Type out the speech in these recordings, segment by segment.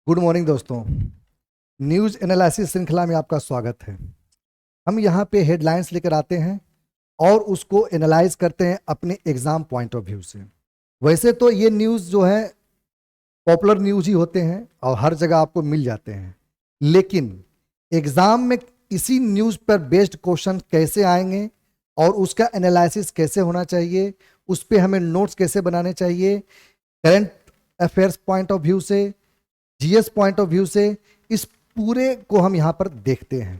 Good morning दोस्तों। News analysis श्रृंखला में आपका स्वागत है। हम यहाँ पे हेडलाइंस लेकर आते हैं और उसको एनालाइज करते हैं अपने एग्जाम पॉइंट ऑफ व्यू से। वैसे तो ये न्यूज़ जो है पॉपुलर न्यूज़ ही होते हैं और हर जगह आपको मिल जाते हैं, लेकिन एग्जाम में इसी न्यूज़ पर बेस्ड क्वेश्चन कैसे आएंगे और उसका एनालिसिस कैसे होना चाहिए, उस पर हमें नोट्स कैसे बनाने चाहिए, current affairs point of view से, जीएस पॉइंट ऑफ व्यू से, इस पूरे को हम यहाँ पर देखते हैं।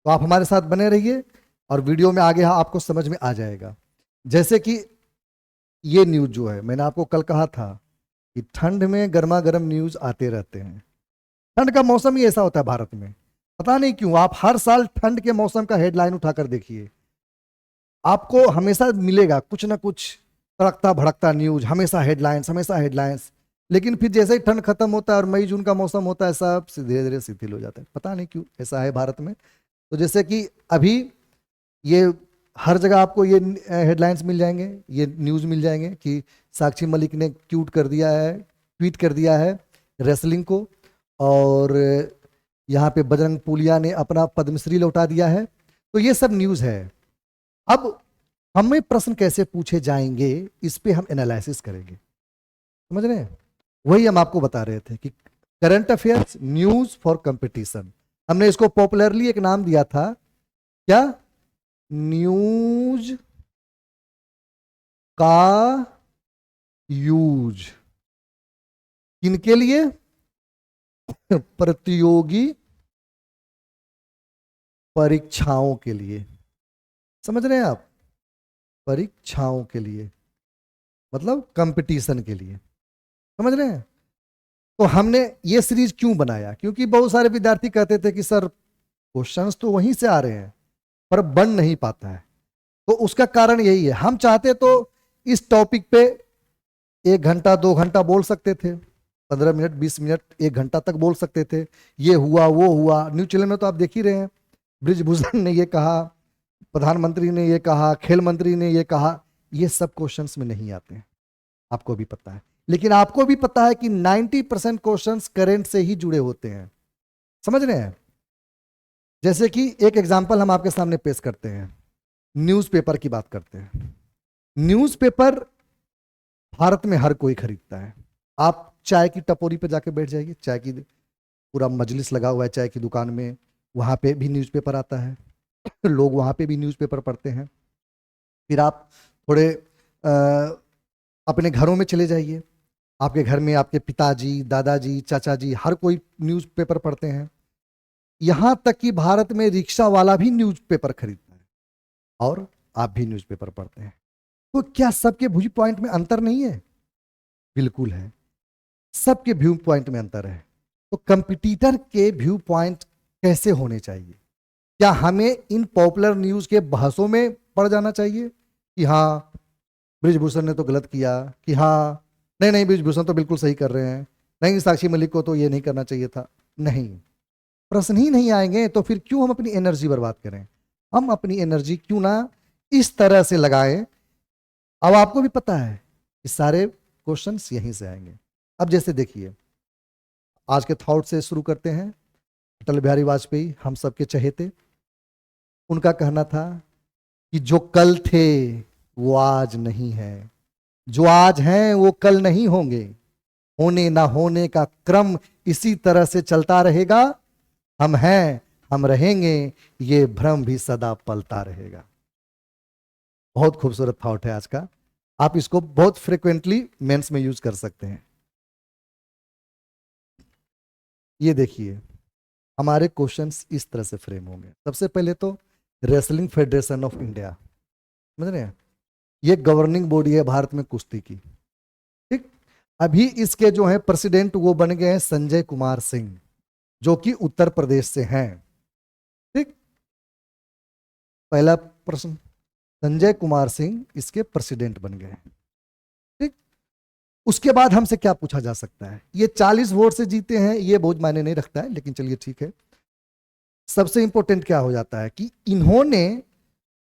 तो आप हमारे साथ बने रहिए और वीडियो में आगे आपको समझ में आ जाएगा। जैसे कि ये न्यूज़ जो है, मैंने आपको कल कहा था कि ठंड में गर्मा गर्म न्यूज़ आते रहते हैं। ठंड का मौसम ही ऐसा होता है भारत में, पता नहीं क्यों। आप हर साल ठंड के मौसम का हेडलाइन उठाकर देखिए, आपको हमेशा मिलेगा कुछ ना कुछ तड़कता भड़कता न्यूज, हमेशा हेडलाइंस हमेशा हेडलाइंस। लेकिन फिर जैसे ही ठंड खत्म होता है और मई जून का मौसम होता है, सब धीरे धीरे शिथिल हो जाता है। पता नहीं क्यों ऐसा है भारत में। तो जैसे कि अभी ये हर जगह आपको ये हेडलाइंस मिल जाएंगे, ये न्यूज़ मिल जाएंगे कि साक्षी मलिक ने ट्वीट कर दिया है रेसलिंग को, और यहाँ पे बजरंग पुनिया ने अपना पद्मश्री लौटा दिया है। तो ये सब न्यूज़ है। अब हमें प्रश्न कैसे पूछे जाएंगे, इस पे हम एनालिसिस करेंगे, समझ रहे हैं। वही हम आपको बता रहे थे कि current affairs news for competition, हमने इसको पॉपुलरली एक नाम दिया था, क्या? न्यूज का यूज किनके लिए? प्रतियोगी परीक्षाओं के लिए। समझ रहे हैं आप? परीक्षाओं के लिए मतलब कंपटीशन के लिए, समझ रहे हैं। तो हमने ये सीरीज क्यों बनाया? क्योंकि बहुत सारे विद्यार्थी कहते थे कि सर क्वेश्चंस तो वहीं से आ रहे हैं पर बन नहीं पाता है। तो उसका कारण यही है, हम चाहते तो इस टॉपिक पे 1 घंटा 2 घंटा बोल सकते थे, 15 मिनट 20 मिनट 1 घंटा तक बोल सकते थे। ये हुआ वो हुआ, न्यूज चैनल में तो आप देख ही रहे हैं, ब्रिजभूषण ने ये कहा, प्रधानमंत्री ने ये कहा, खेल मंत्री ने ये कहा। ये सब क्वेश्चंस में नहीं आते हैं, आपको भी पता है। लेकिन आपको भी पता है कि 90% क्वेश्चंस करंट से ही जुड़े होते हैं, समझ रहे हैं। जैसे कि एक एग्जांपल हम आपके सामने पेश करते हैं, न्यूज़पेपर की बात करते हैं। न्यूज़पेपर भारत में हर कोई खरीदता है। आप चाय की टपोरी पे जाके बैठ जाइए, चाय की पूरा मजलिस लगा हुआ है चाय की दुकान में, वहां पे भी न्यूज़पेपर आता है, लोग वहां पे भी न्यूज़पेपर पढ़ते हैं। फिर आप थोड़े अपने घरों में चले जाइए, आपके घर में आपके पिताजी दादाजी चाचा जी हर कोई न्यूज़पेपर पढ़ते हैं। यहां तक कि भारत में रिक्शा वाला भी न्यूज़पेपर खरीदता है और आप भी न्यूज़पेपर पढ़ते हैं। तो क्या सबके व्यू पॉइंट में अंतर नहीं है? बिल्कुल है, सबके व्यू पॉइंट में अंतर है। तो कंपटीटर के व्यू पॉइंट कैसे होने चाहिए? क्या हमें इन पॉपुलर न्यूज के बहसों में पड़ जाना चाहिए कि हाँ ब्रिजभूषण ने तो गलत किया, कि हाँ नहीं नहीं ब्रिजभूषण तो बिल्कुल सही कर रहे हैं, नहीं साक्षी मलिक को तो ये नहीं करना चाहिए था? नहीं, प्रश्न ही नहीं आएंगे तो फिर क्यों हम अपनी एनर्जी बर्बाद करें? हम अपनी एनर्जी क्यों ना इस तरह से लगाएं। अब आपको भी पता है कि सारे क्वेश्चंस यहीं से आएंगे। अब जैसे देखिए, आज के थॉट से शुरू करते हैं। अटल बिहारी वाजपेयी हम सबके चहेते, उनका कहना था कि जो कल थे वो आज नहीं है, जो आज हैं वो कल नहीं होंगे, होने ना होने का क्रम इसी तरह से चलता रहेगा, हम हैं हम रहेंगे, ये भ्रम भी सदा पलता रहेगा। बहुत खूबसूरत थॉट है आज का, आप इसको बहुत फ्रिक्वेंटली मेंस में यूज कर सकते हैं। ये देखिए, हमारे क्वेश्चंस इस तरह से फ्रेम होंगे। सबसे पहले तो रेसलिंग फेडरेशन ऑफ इंडिया, समझ रहे हैं, ये गवर्निंग बॉडी है भारत में कुश्ती की, ठीक। अभी इसके जो है प्रेसिडेंट वो बन गए हैं संजय कुमार सिंह, जो कि उत्तर प्रदेश से हैं, ठीक। पहला प्रश्न, संजय कुमार सिंह इसके प्रेसिडेंट बन गए हैं, ठीक। उसके बाद हमसे क्या पूछा जा सकता है? ये 40 वोट से जीते हैं, ये बहुत मायने नहीं रखता है, लेकिन चलिए ठीक है। सबसे इंपॉर्टेंट क्या हो जाता है कि इन्होंने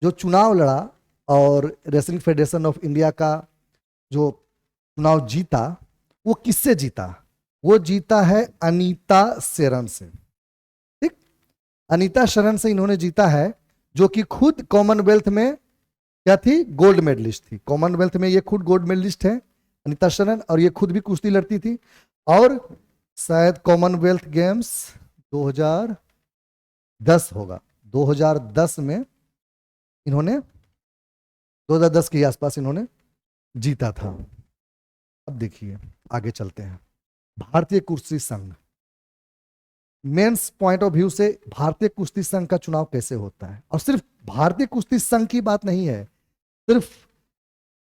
जो चुनाव लड़ा और रेसलिंग फेडरेशन ऑफ इंडिया का जो चुनाव जीता, वो किससे जीता? वो जीता है अनीता शरण से। ठीक, अनीता शरण से इन्होंने जीता है, जो कि खुद कॉमनवेल्थ में क्या थी, गोल्ड मेडलिस्ट थी। कॉमनवेल्थ में ये खुद गोल्ड मेडलिस्ट है अनीता शरण, और ये खुद भी कुश्ती लड़ती थी। और शायद कॉमनवेल्थ गेम्स 2010 होगा, 2010 में इन्होंने 2010 के आसपास इन्होंने जीता था। अब देखिए आगे चलते हैं। भारतीय कुश्ती संघ, मेंस पॉइंट ऑफ व्यू से भारतीय कुश्ती संघ का चुनाव कैसे होता है। और सिर्फ भारतीय कुश्ती संघ की बात नहीं है, सिर्फ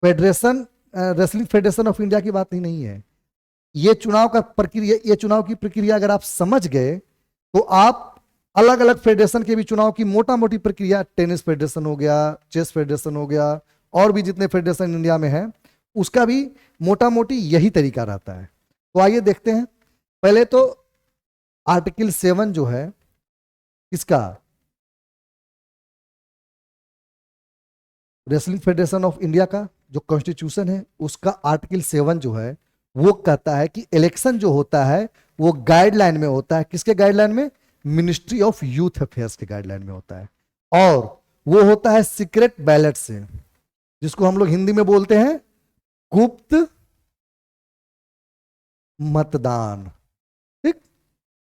federation, wrestling federation of India की बात ही नहीं है। ये चुनाव का प्रक्रिया, ये चुनाव की प्रक्रिया अगर आप समझ गए तो आप अलग अलग फेडरेशन के भी चुनाव की मोटा मोटी प्रक्रिया, टेनिस फेडरेशन हो गया, चेस फेडरेशन हो गया, और भी जितने फेडरेशन इंडिया में है, उसका भी मोटा मोटी यही तरीका रहता है। तो आइए देखते हैं। पहले तो आर्टिकल 7 जो है इसका, रेसलिंग फेडरेशन ऑफ इंडिया का जो कॉन्स्टिट्यूशन है, उसका आर्टिकल 7 जो है वो कहता है कि इलेक्शन जो होता है वो गाइडलाइन में होता है। किसके गाइडलाइन में? मिनिस्ट्री ऑफ यूथ अफेयर्स के गाइडलाइन में होता है। और वो होता है सीक्रेट बैलेट से, जिसको हम लोग हिंदी में बोलते हैं गुप्त मतदान। ठीक,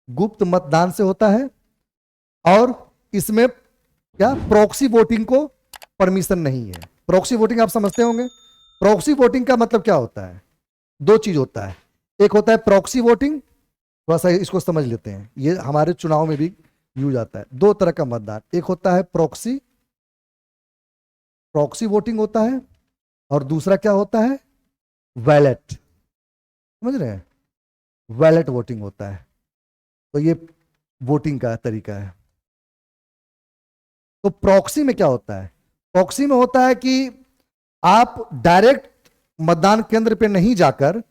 गुप्त मतदान से होता है। और इसमें क्या, प्रॉक्सी वोटिंग को परमिशन नहीं है। प्रॉक्सी वोटिंग आप समझते होंगे। प्रॉक्सी वोटिंग का मतलब क्या होता है? दो चीज होता है, एक होता है प्रॉक्सी वोटिंग, थोड़ा सा इसको समझ लेते हैं, ये हमारे चुनाव में भी यूज आता है। दो तरह का मतदान, एक होता है प्रॉक्सी, प्रॉक्सी वोटिंग होता है, और दूसरा क्या होता है, वैलेट। समझ रहे हैं, वैलेट वोटिंग होता है। तो ये वोटिंग का तरीका है। तो प्रॉक्सी में क्या होता है? प्रॉक्सी में होता है कि आप डायरेक्ट मतदान केंद्र पे नहीं जाकर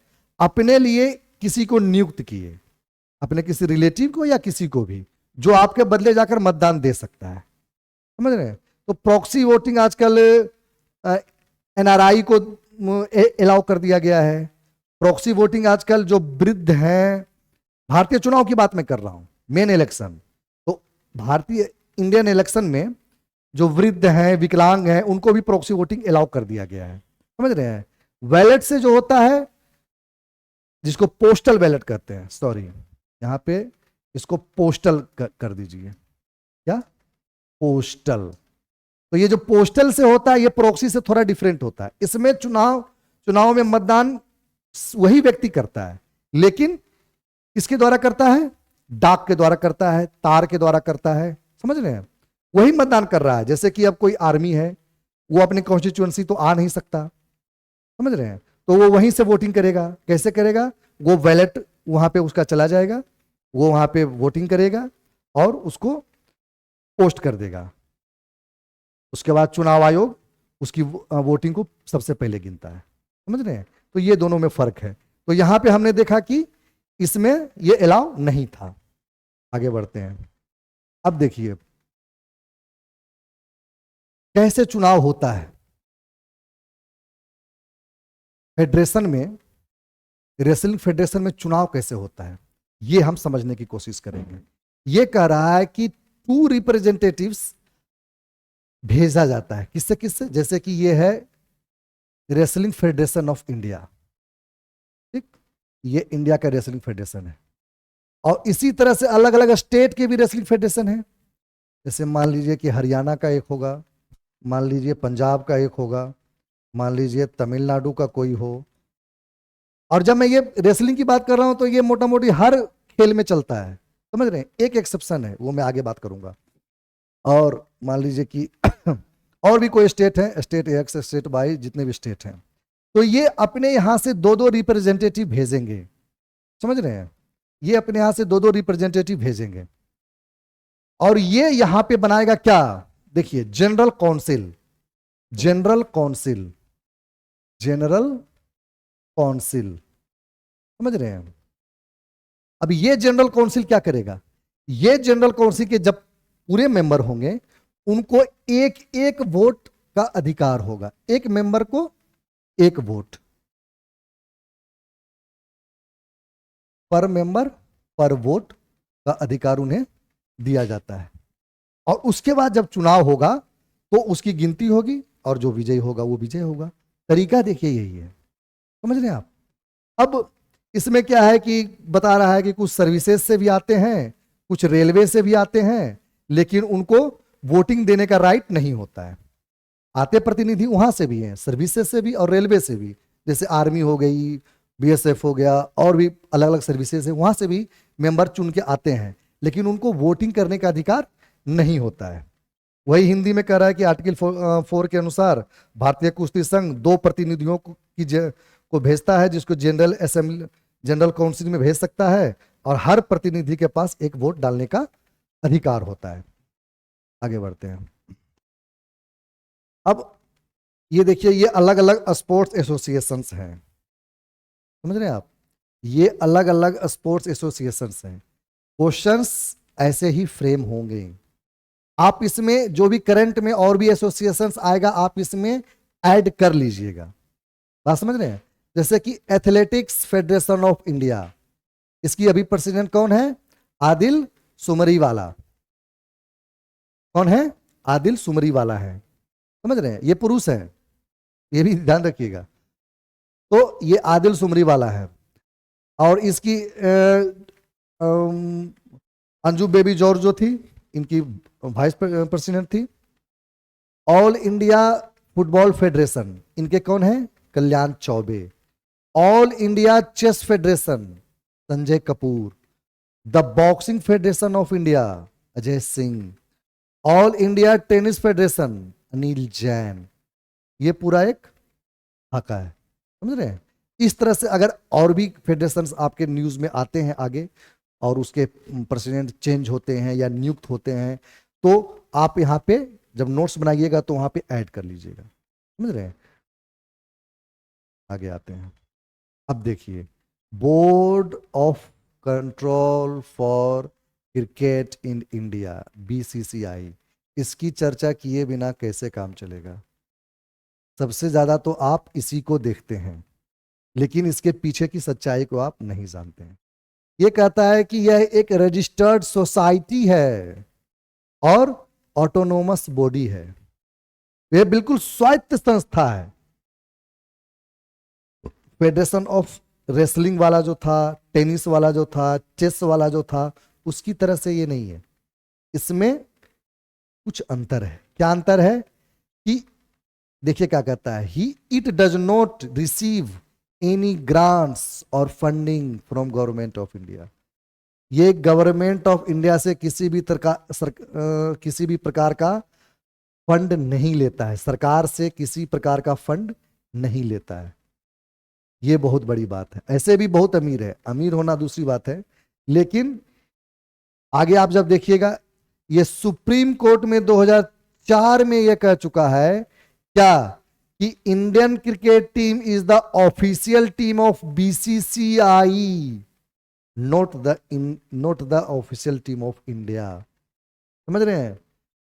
अपने लिए किसी को नियुक्त किए, अपने किसी रिलेटिव को या किसी को भी, जो आपके बदले जाकर मतदान दे सकता है। समझ रहे हैं? तो प्रॉक्सी वोटिंग आजकल एनआरआई को अलाउ कर दिया गया है। प्रॉक्सी वोटिंग आजकल जो वृद्ध हैं, भारतीय चुनाव की बात मैं कर रहा हूं, मेन इलेक्शन, तो भारतीय इंडियन इलेक्शन में जो वृद्ध हैं, विकलांग हैं, उनको भी प्रॉक्सी वोटिंग अलाउ कर दिया गया है। समझ रहे हैं? बैलेट से जो होता है, जिसको पोस्टल बैलेट कहते हैं, सॉरी यहां पे इसको पोस्टल कर दीजिए, क्या, पोस्टल। तो ये जो पोस्टल से होता है, ये प्रॉक्सी से थोड़ा डिफरेंट होता है। इसमें चुनाव में मतदान वही व्यक्ति करता है, लेकिन किसके द्वारा करता है? डाक के द्वारा करता है, तार के द्वारा करता है। समझ रहे हैं? वही मतदान कर रहा है। जैसे कि अब कोई आर्मी है, वो अपनी कॉन्स्टिट्यूएंसी तो आ नहीं सकता, समझ रहे हैं, तो वो वहीं से वोटिंग करेगा। कैसे करेगा? वो बैलेट वहां पे उसका चला जाएगा, वो वहां पे वोटिंग करेगा और उसको पोस्ट कर देगा। उसके बाद चुनाव आयोग उसकी वोटिंग को सबसे पहले गिनता है। समझ रहे हैं? तो ये दोनों में फर्क है। तो यहां पे हमने देखा कि इसमें ये अलाउ नहीं था। आगे बढ़ते हैं। अब देखिए कैसे चुनाव होता है फेडरेशन में, रेसलिंग फेडरेशन में चुनाव कैसे होता है, ये हम समझने की कोशिश करेंगे। ये कह रहा है कि 2 रिप्रेजेंटेटिव्स भेजा जाता है। किससे किससे? जैसे कि ये है रेसलिंग फेडरेशन ऑफ इंडिया, ठीक, ये इंडिया का रेसलिंग फेडरेशन है। और इसी तरह से अलग अलग स्टेट के भी रेसलिंग फेडरेशन है। जैसे मान लीजिए कि हरियाणा का एक होगा, मान लीजिए पंजाब का एक होगा, मान लीजिए तमिलनाडु का कोई हो। और जब मैं ये रेसलिंग की बात कर रहा हूं तो ये मोटा मोटी हर खेल में चलता है। समझ रहे हैं? एक एक्सेप्शन है, वो मैं आगे बात करूंगा। और मान लीजिए कि और भी कोई स्टेट है, स्टेट एक्स, स्टेट वाई, जितने भी स्टेट हैं, तो ये अपने यहां से 2-2 रिप्रेजेंटेटिव भेजेंगे। समझ रहे हैं? ये अपने यहां से 2-2 रिप्रेजेंटेटिव भेजेंगे। और ये यहां पे बनाएगा क्या? देखिए, general council, general council, general council. समझ रहे हैं? अब ये जनरल काउंसिल क्या करेगा? ये जनरल काउंसिल के जब पूरे मेंबर होंगे, उनको एक एक वोट का अधिकार होगा। एक मेंबर को एक वोट। पर मेंबर पर वोट का अधिकार उन्हें दिया जाता है। और उसके बाद जब चुनाव होगा तो उसकी गिनती होगी और जो विजयी होगा वो विजय होगा। तरीका देखिए यही है, समझ रहे हैं आप। अब इसमें क्या है कि बता रहा है कि कुछ सर्विसेज से भी आते हैं, कुछ रेलवे से भी आते हैं, लेकिन उनको वोटिंग देने का राइट नहीं होता है। आते प्रतिनिधि वहां से भी हैं, सर्विसेज से भी और रेलवे से भी, जैसे आर्मी हो गई, बीएसएफ हो गया, और भी अलग अलग सर्विसेज है, वहां से भी मेंबर चुन के आते हैं, लेकिन उनको वोटिंग करने का अधिकार नहीं होता है। वही हिंदी में कह रहा है कि आर्टिकल 4 के अनुसार भारतीय कुश्ती संघ 2 प्रतिनिधियों को भेजता है, जिसको जनरल असेंबली, जनरल काउंसिल में भेज सकता है, और हर प्रतिनिधि के पास एक वोट डालने का अधिकार होता है। आगे बढ़ते हैं। अब ये देखिए, ये अलग अलग स्पोर्ट्स एसोसिएशंस हैं, समझ रहे हैं आप, ये अलग अलग स्पोर्ट्स एसोसिएशंस हैं। क्वेश्चंस ऐसे ही फ्रेम होंगे। आप इसमें जो भी करंट में और भी एसोसिएशंस आएगा आप इसमें ऐड कर लीजिएगा, बात समझ रहे हैं। जैसे कि एथलेटिक्स फेडरेशन ऑफ इंडिया, इसकी अभी प्रेसिडेंट कौन है? आदिल सुमरीवाला। कौन है? आदिल सुमरीवाला है, समझ रहे हैं, ये पुरुष है, ये भी ध्यान रखिएगा। तो ये आदिल सुमरीवाला है। और इसकी अंजू बेबी जॉर्ज जो थी, इनकी वाइस प्रेसिडेंट थी। ऑल इंडिया फुटबॉल फेडरेशन, इनके कौन है? Kalyan Chaubey. All India chess federation, Sanjay Kapoor. The boxing federation of India, Ajay Singh. All India tennis federation, Anil Jain. ये पूरा एक खाका है, समझ रहे हैं। इस तरह से अगर और भी फेडरेशंस आपके न्यूज में आते हैं आगे, और उसके प्रेसिडेंट चेंज होते हैं या नियुक्त होते हैं, तो आप यहाँ पे जब नोट्स बनाइएगा तो वहां पे ऐड कर लीजिएगा, समझ रहे हैं। आगे आते हैं। अब देखिए, board of control for cricket in India, BCCI, इसकी चर्चा किए बिना कैसे काम चलेगा। सबसे ज्यादा तो आप इसी को देखते हैं, लेकिन इसके पीछे की सच्चाई को आप नहीं जानते हैं। ये कहता है कि यह एक रजिस्टर्ड सोसाइटी है और ऑटोनोमस बॉडी है, यह बिल्कुल स्वायत्त संस्था है। फेडरेशन ऑफ रेसलिंग वाला जो था, टेनिस वाला जो था, चेस वाला जो था, उसकी तरह से ये नहीं है। इसमें कुछ अंतर है। क्या अंतर है? कि देखिए क्या कहता है, he it does not receive any grants और funding from government of India. ये गवर्नमेंट ऑफ इंडिया से किसी भी प्रकार का फंड नहीं लेता है, सरकार से किसी प्रकार का फंड नहीं लेता है। ये बहुत बड़ी बात है। ऐसे भी बहुत अमीर है, अमीर होना दूसरी बात है, लेकिन आगे आप जब देखिएगा, ये सुप्रीम कोर्ट में 2004 में यह कह चुका है क्या, कि Indian cricket team is the official team of BCCI, not the official team of India. समझ रहे हैं।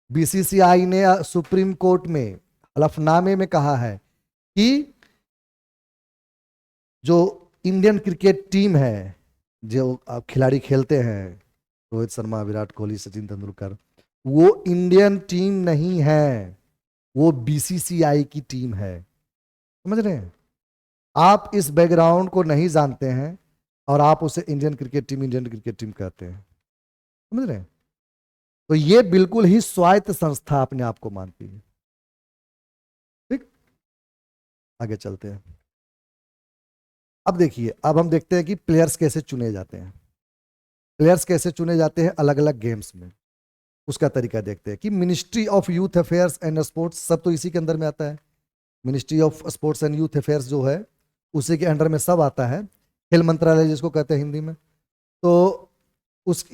बीसीसीआई ने सुप्रीम कोर्ट में हलफनामे में कहा है कि जो इंडियन क्रिकेट टीम है, जो खिलाड़ी खेलते हैं, रोहित शर्मा, विराट कोहली, सचिन तेंदुलकर, वो इंडियन टीम नहीं है, वो बीसीसीआई की टीम है। समझ रहे हैं। आप इस बैकग्राउंड को नहीं जानते हैं और आप उसे इंडियन क्रिकेट टीम कहते हैं, समझ रहे हैं। तो ये बिल्कुल ही स्वायत्त संस्था अपने आप को मानती है। ठीक, आगे चलते हैं। अब देखिए, अब हम देखते हैं कि प्लेयर्स कैसे चुने जाते हैं। प्लेयर्स कैसे चुने जाते हैं अलग अलग गेम्स में, उसका तरीका देखते हैं। कि ministry of youth affairs and sports, सब तो इसी के अंदर में आता है। Ministry of sports and youth affairs जो है, उसी के अंडर में सब आता है। खेल मंत्रालय जिसको कहते हैं हिंदी में। तो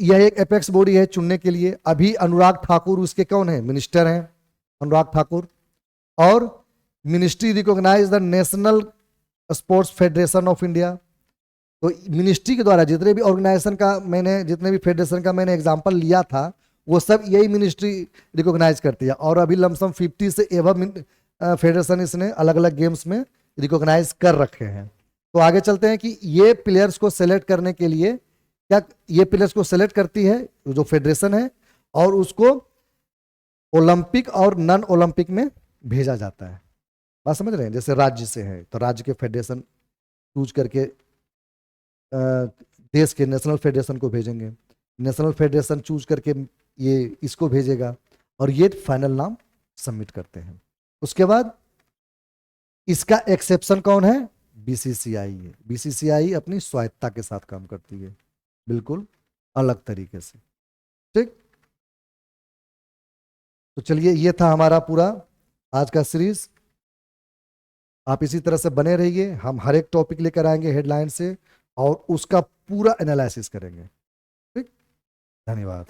यह एक एपेक्स बॉडी है चुनने के लिए। अभी अनुराग ठाकुर उसके कौन है? मिनिस्टर हैं अनुराग ठाकुर। और ministry recognise the national sports federation of India. तो मिनिस्ट्री के द्वारा जितने भी ऑर्गेनाइजेशन का जितने भी फेडरेशन का मैंने एग्जांपल लिया था, वो सब यही मिनिस्ट्री रिकॉग्नाइज करती है। और अभी लमसम 50 से एवं फेडरेशन इसने अलग अलग गेम्स में रिकॉग्नाइज कर रखे हैं। तो आगे चलते हैं कि ये प्लेयर्स को सेलेक्ट करने के लिए क्या ये प्लेयर्स को सेलेक्ट करती है जो फेडरेशन है, और उसको ओलंपिक और नॉन ओलंपिक में भेजा जाता है। बात समझ रहे हैं? जैसे राज्य से है तो राज्य के फेडरेशन चूज करके देश के नेशनल फेडरेशन को भेजेंगे, नेशनल फेडरेशन चूज करके ये इसको भेजेगा, और ये फाइनल नाम सबमिट करते हैं। उसके बाद इसका एक्सेप्शन कौन है? बीसीसीआई है। बीसीसीआई अपनी स्वायत्ता के साथ काम करती है, बिल्कुल अलग तरीके से। ठीक, तो चलिए ये था हमारा पूरा आज का सीरीज। आप इसी तरह से बने रहिए, हम हर एक टॉपिक लेकर आएंगे हेडलाइन से और उसका पूरा एनालिसिस करेंगे। ठीक, धन्यवाद।